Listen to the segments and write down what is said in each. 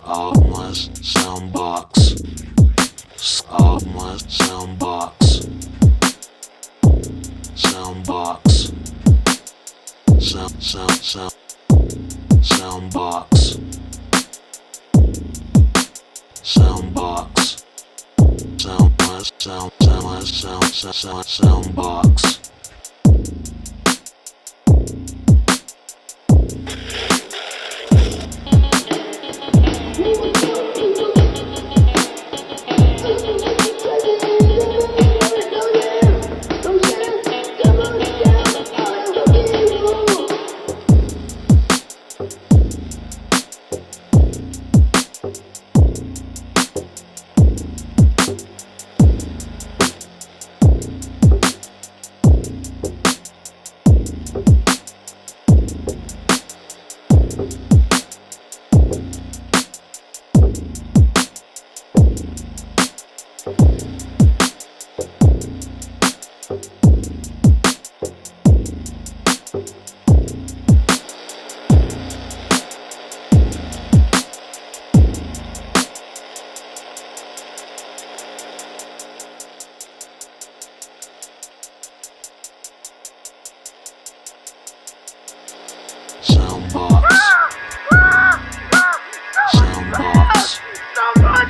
Almost soundbox. Almost soundbox. Soundbox. Soundbox. Soundbox. Soundbox. Soundbox. Soundbox.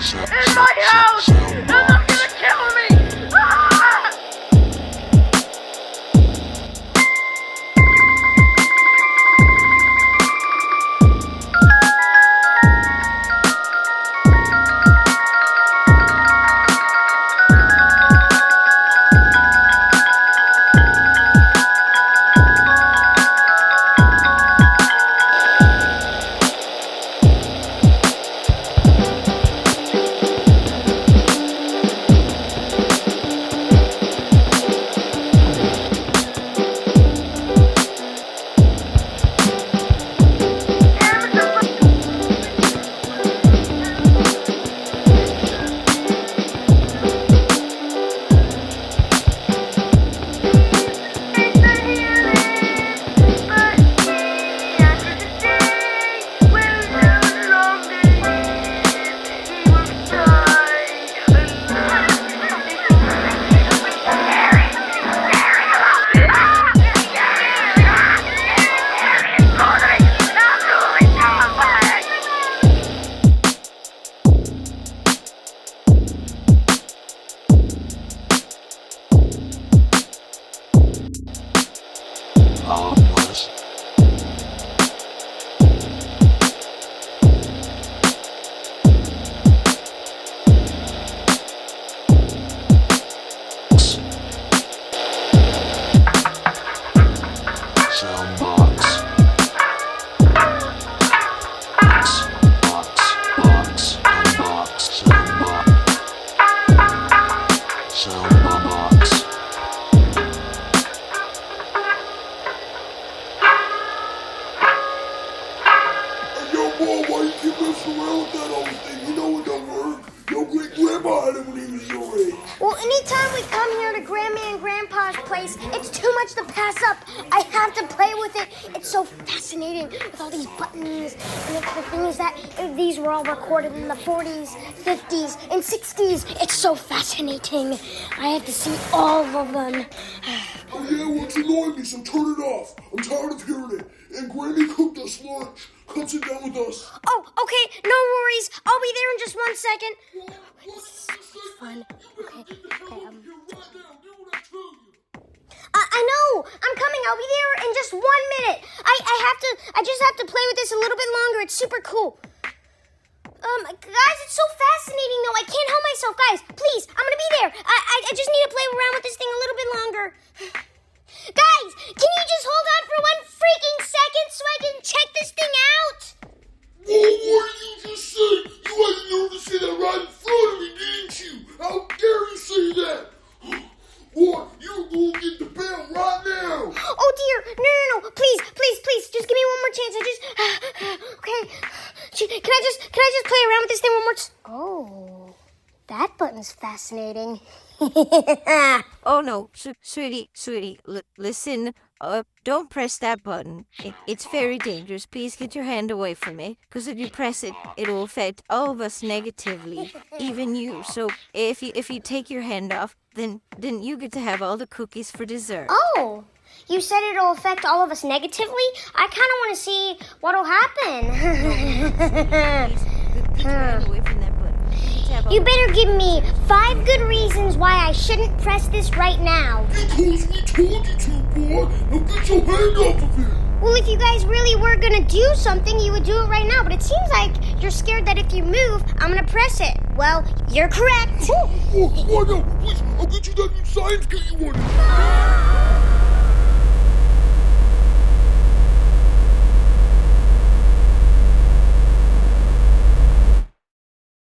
Someone's in my house! And they're gonna kill me! Ah! Almost. Soundbox. Soundbox. Yo, Mom, why you keep messing around with that old thing? You know it don't work. Your great grandpa had it when he was your age. Well, anytime we come here to Grandma and Grandpa's place, it's too much to pass up. I have to play with it. It's so fascinating with all these buttons. And the thing is that these were all recorded in the 40s, 50s, and 60s. It's so fascinating. I have to see all of them. Oh, yeah, well, it's annoying me, so turn it off. I'm tired of hearing it. And Granny cooked us lunch. Come sit down with us. Oh, okay, no worries. I'll be there in just 1 second. This is fun. Okay. I know. I'm coming. I'll be there in just 1 minute. I just have to play with this a little bit longer. It's super cool. Guys, it's so fascinating though. I can't help myself. Guys, please, I'm gonna be there. I just need to play around with this thing a little bit longer. Guys, can you just hold on for 1 freaking second so I can check this thing out? Whoa, what did you just say? You had the nerve to say that right in front of me, didn't you? How dare you say that? What? You're going to get the bell right now. Oh dear, no. Please, just give me one more chance. Okay. Can I just play around with this thing one more Oh, that button's fascinating. Oh no, sweetie, listen. Don't press that button. It's very dangerous. Please get your hand away from me. Because if you press it, it'll affect all of us negatively, even you. So if you take your hand off, then you get to have all the cookies for dessert. Oh, you said it'll affect all of us negatively? I kind of want to see what'll happen. Get your hand away from that button. You get to have all You the- better give me 5 good reasons why I shouldn't press this right now. Because we told you to, boy. Now get your hand off of it. Well, if you guys really were gonna do something, you would do it right now. But it seems like you're scared that if you move, I'm gonna press it. Well, you're correct. Oh, no, please, I'll get you that new science kit you wanted.